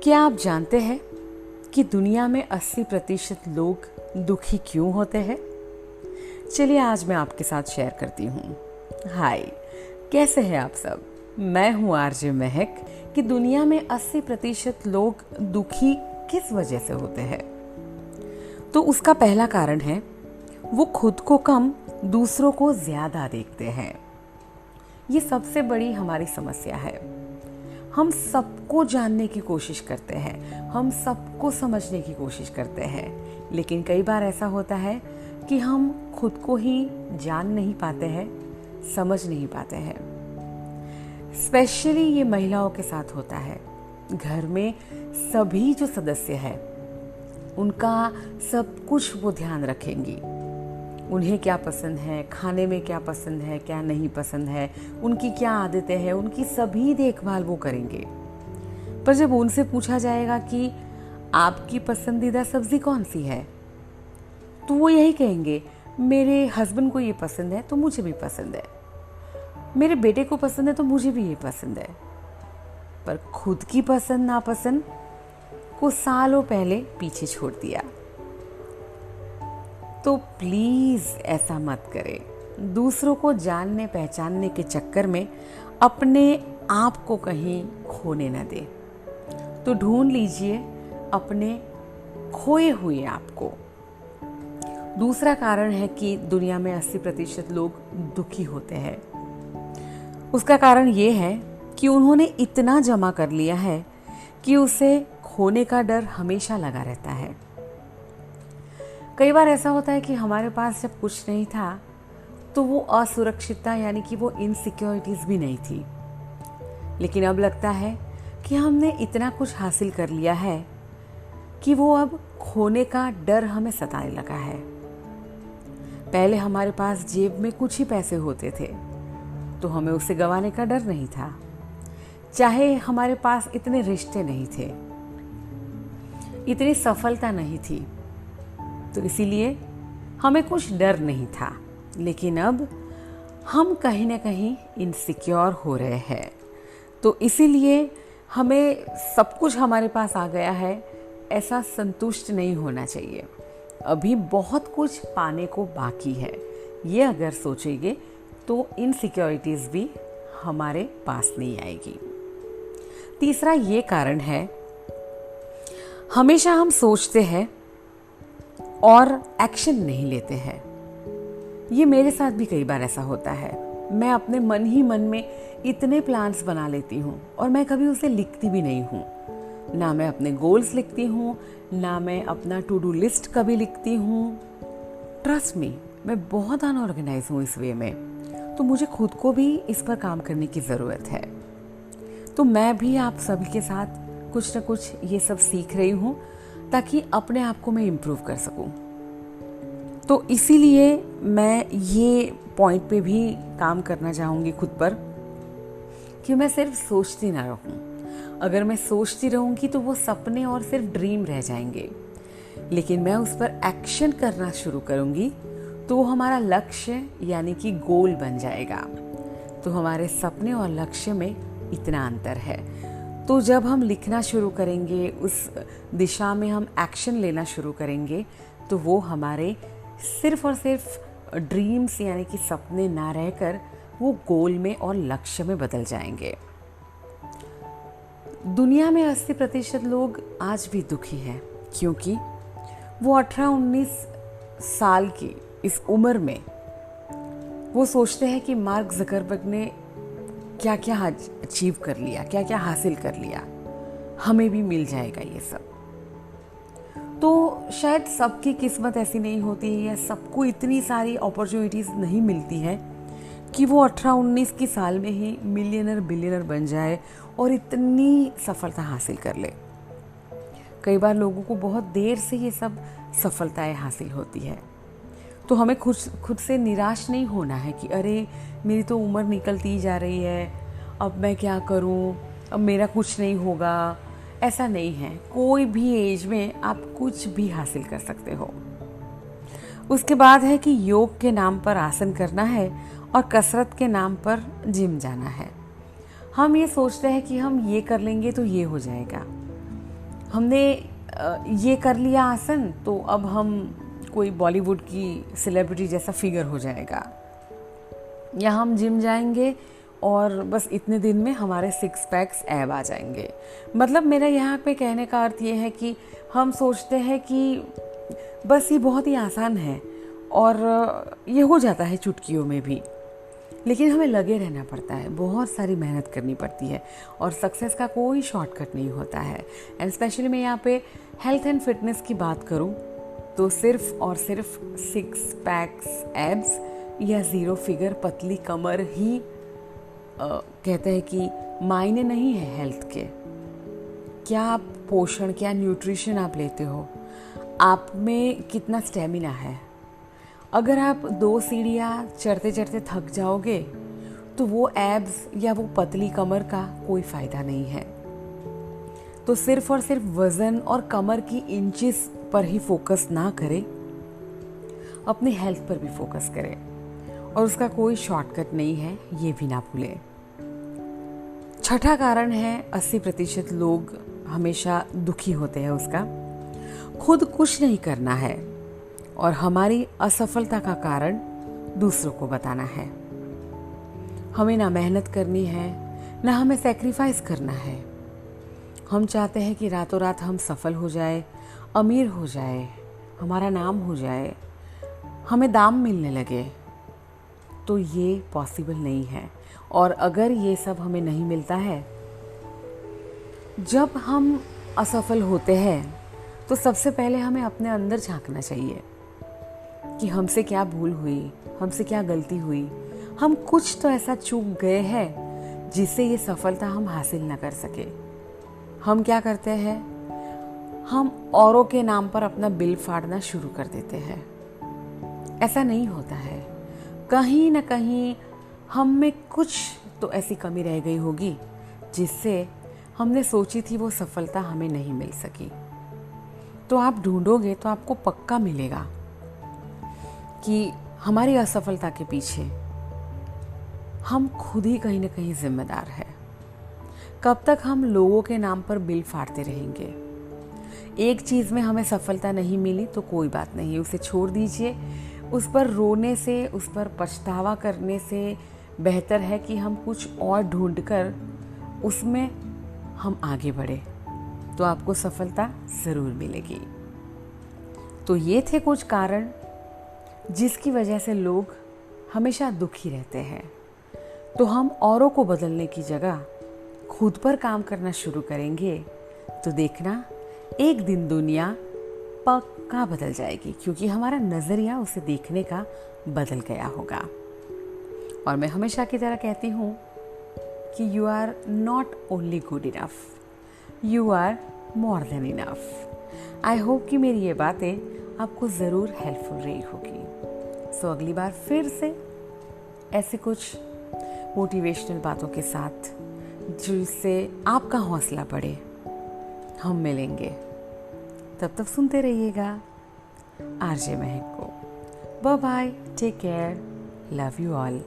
क्या आप जानते हैं कि दुनिया में 80% लोग दुखी क्यों होते हैं? चलिए आज मैं आपके साथ शेयर करती हूँ। हाय, कैसे हैं आप सब? मैं हूँ आरजे महक। कि दुनिया में 80% लोग दुखी किस वजह से होते हैं? तो उसका पहला कारण है वो खुद को कम, दूसरों को ज्यादा देखते हैं। ये सबसे बड़ी हमारी समस्या है। हम सबको जानने की कोशिश करते हैं, हम सबको समझने की कोशिश करते हैं, लेकिन कई बार ऐसा होता है कि हम खुद को ही जान नहीं पाते हैं, समझ नहीं पाते हैं। स्पेशली ये महिलाओं के साथ होता है। घर में सभी जो सदस्य हैं उनका सब कुछ वो ध्यान रखेंगी। उन्हें क्या पसंद है, खाने में क्या पसंद है, क्या नहीं पसंद है, उनकी क्या आदतें हैं, उनकी सभी देखभाल वो करेंगे। पर जब उनसे पूछा जाएगा कि आपकी पसंदीदा सब्जी कौन सी है, तो वो यही कहेंगे, मेरे हस्बैंड को ये पसंद है तो मुझे भी पसंद है, मेरे बेटे को पसंद है तो मुझे भी ये पसंद है। पर खुद की पसंद नापसंद को सालों पहले पीछे छोड़ दिया। तो प्लीज ऐसा मत करें। दूसरों को जानने पहचानने के चक्कर में अपने आप को कहीं खोने न दें। तो ढूंढ लीजिए अपने खोए हुए आप को। दूसरा कारण है कि दुनिया में 80% लोग दुखी होते हैं। उसका कारण ये है कि उन्होंने इतना जमा कर लिया है कि उसे खोने का डर हमेशा लगा रहता है। कई बार ऐसा होता है कि हमारे पास जब कुछ नहीं था तो वो असुरक्षितता यानी कि वो इनसिक्योरिटीज भी नहीं थी, लेकिन अब लगता है कि हमने इतना कुछ हासिल कर लिया है कि वो अब खोने का डर हमें सताने लगा है। पहले हमारे पास जेब में कुछ ही पैसे होते थे तो हमें उसे गंवाने का डर नहीं था, चाहे हमारे पास इतने रिश्ते नहीं थे, इतनी सफलता नहीं थी, तो इसीलिए हमें कुछ डर नहीं था। लेकिन अब हम कहीं ना कहीं इनसिक्योर हो रहे हैं, तो इसीलिए हमें सब कुछ हमारे पास आ गया है, ऐसा संतुष्ट नहीं होना चाहिए। अभी बहुत कुछ पाने को बाकी है, ये अगर सोचेंगे तो इनसिक्योरिटीज भी हमारे पास नहीं आएगी। तीसरा ये कारण है, हमेशा हम सोचते हैं और एक्शन नहीं लेते हैं। ये मेरे साथ भी कई बार ऐसा होता है। मैं अपने मन ही मन में इतने प्लान्स बना लेती हूँ और मैं कभी उसे लिखती भी नहीं हूँ। ना मैं अपने गोल्स लिखती हूँ, ना मैं अपना टू डू लिस्ट कभी लिखती हूँ। ट्रस्ट मी, मैं बहुत अनऑर्गेनाइज हूँ इस वे में, तो मुझे खुद को भी इस पर काम करने की ज़रूरत है। तो मैं भी आप सभी के साथ कुछ ना कुछ ये सब सीख रही हूँ ताकि अपने आप को मैं इम्प्रूव कर सकूं। तो इसीलिए मैं ये पॉइंट पे भी काम करना चाहूँगी खुद पर कि मैं सिर्फ सोचती ना रहूँ। अगर मैं सोचती रहूँगी तो वो सपने और सिर्फ ड्रीम रह जाएंगे, लेकिन मैं उस पर एक्शन करना शुरू करूँगी तो वो हमारा लक्ष्य यानी कि गोल बन जाएगा। तो हमारे सपने और लक्ष्य में इतना अंतर है। तो जब हम लिखना शुरू करेंगे, उस दिशा में हम एक्शन लेना शुरू करेंगे, तो वो हमारे सिर्फ और सिर्फ ड्रीम्स यानी कि सपने ना रहकर वो गोल में और लक्ष्य में बदल जाएंगे। दुनिया में 80% लोग आज भी दुखी हैं क्योंकि वो 18-19 साल की इस उम्र में वो सोचते हैं कि मार्क ज़करबर्ग ने क्या क्या अचीव कर लिया, क्या क्या हासिल कर लिया, हमें भी मिल जाएगा ये सब। तो शायद सबकी किस्मत ऐसी नहीं होती है या सबको इतनी सारी अपॉर्चुनिटीज़ नहीं मिलती है कि वो 18-19 की साल में ही मिलियनर बिलियनर बन जाए और इतनी सफलता हासिल कर ले। कई बार लोगों को बहुत देर से ये सब सफलताएं हासिल होती है। तो हमें खुद से निराश नहीं होना है कि अरे मेरी तो उम्र निकलती जा रही है, अब मैं क्या करूं, अब मेरा कुछ नहीं होगा। ऐसा नहीं है, कोई भी एज में आप कुछ भी हासिल कर सकते हो। उसके बाद है कि योग के नाम पर आसन करना है और कसरत के नाम पर जिम जाना है। हम ये सोचते हैं कि हम ये कर लेंगे तो ये हो जाएगा, हमने ये कर लिया आसन तो अब हम कोई बॉलीवुड की सेलिब्रिटी जैसा फिगर हो जाएगा, या हम जिम जाएंगे और बस इतने दिन में हमारे 6 पैक्स ऐब आ जाएंगे। मतलब मेरा यहाँ पे कहने का अर्थ ये है कि हम सोचते हैं कि बस ये बहुत ही आसान है और ये हो जाता है चुटकियों में भी, लेकिन हमें लगे रहना पड़ता है, बहुत सारी मेहनत करनी पड़ती है और सक्सेस का कोई शॉर्टकट नहीं होता है। एंड स्पेशली मैं यहाँ पे हेल्थ एंड फिटनेस की बात करूँ तो सिर्फ और सिर्फ 6 पैक्स एब्स या 0 फिगर पतली कमर ही कहते हैं कि मायने नहीं है हेल्थ के। क्या आप पोषण, क्या न्यूट्रिशन आप लेते हो, आप में कितना स्टेमिना है। अगर आप 2 सीढ़ियाँ चढ़ते चढ़ते थक जाओगे तो वो एब्स या वो पतली कमर का कोई फ़ायदा नहीं है। तो सिर्फ और सिर्फ वज़न और कमर की इंचेस पर ही फोकस ना करें, अपनी हेल्थ पर भी फोकस करें और उसका कोई शॉर्टकट नहीं है, ये भी ना भूलें। छठा कारण है 80% लोग हमेशा दुखी होते हैं उसका, खुद कुछ नहीं करना है और हमारी असफलता का कारण दूसरों को बताना है। हमें ना मेहनत करनी है, ना हमें सैक्रिफाइस करना है। हम चाहते हैं कि रातों रात हम सफल हो जाए, अमीर हो जाए, हमारा नाम हो जाए, हमें दाम मिलने लगे। तो ये पॉसिबल नहीं है। और अगर ये सब हमें नहीं मिलता है, जब हम असफल होते हैं तो सबसे पहले हमें अपने अंदर झांकना चाहिए कि हमसे क्या भूल हुई, हमसे क्या गलती हुई, हम कुछ तो ऐसा चूक गए हैं जिससे ये सफलता हम हासिल ना कर सके। हम क्या करते हैं, हम औरों के नाम पर अपना बिल फाड़ना शुरू कर देते हैं। ऐसा नहीं होता है, कहीं ना कहीं हम में कुछ तो ऐसी कमी रह गई होगी जिससे हमने सोची थी वो सफलता हमें नहीं मिल सकी। तो आप ढूंढोगे तो आपको पक्का मिलेगा कि हमारी असफलता के पीछे हम खुद ही कहीं ना कहीं जिम्मेदार है। कब तक हम लोगों के नाम पर बिल फाड़ते रहेंगे। एक चीज़ में हमें सफलता नहीं मिली तो कोई बात नहीं, उसे छोड़ दीजिए। उस पर रोने से, उस पर पछतावा करने से बेहतर है कि हम कुछ और ढूंढकर उसमें हम आगे बढ़े, तो आपको सफलता ज़रूर मिलेगी। तो ये थे कुछ कारण जिसकी वजह से लोग हमेशा दुखी रहते हैं। तो हम औरों को बदलने की जगह खुद पर काम करना शुरू करेंगे तो देखना एक दिन दुनिया पक्का बदल जाएगी, क्योंकि हमारा नज़रिया उसे देखने का बदल गया होगा। और मैं हमेशा की तरह कहती हूँ कि you are not only good enough, you are more than enough. I hope कि मेरी ये बातें आपको ज़रूर हेल्पफुल रही होगी। सो अगली बार फिर से ऐसे कुछ मोटिवेशनल बातों के साथ जिससे आपका हौसला बढ़े हम मिलेंगे। तब तक सुनते रहिएगा आरजे महक को। Bye bye, take care, love you all.